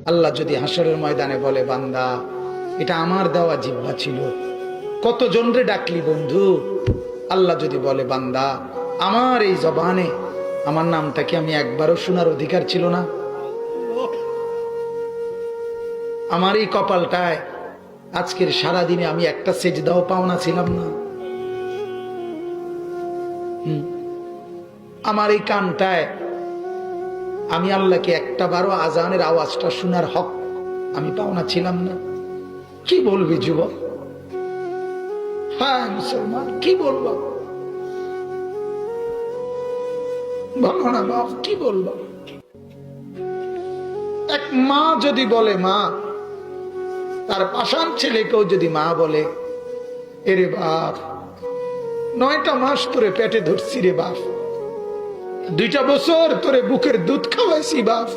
আল্লাহ যদি হাসরের ময়দানে বলে, বান্দা এটা আমার দেওয়া জিহ্বা ছিল, কতজন রে ডাকলি বন্ধু। আল্লাহ যদি বলে, বান্দা আমার এই জবানে আমার নামটা কি আমি একবারও শোনার অধিকার ছিল না? আমার এই কপালটায় আজকের সারাদিনে আমি একটা সেজদাও পাওনা ছিলাম না? আমার এই কানটায় আমি আল্লাহকে একটা বারো আজানের আওয়াজটা শোনার হক আমি পাওনা ছিলাম না? কি বলবি যুবক? হ্যাঁ মুসলমান, কি বলবো? বলো না বাপ, কি বলবো? এক মা যদি বলে, মা তার পাষাণ ছেলেকেও যদি মা বলে, এরে বাপ 9টা মাস তোরে পেটে ধরছি রে বাপ, 2টা বছর তোরে বুকের দুধ খাওয়াইছি বাপ,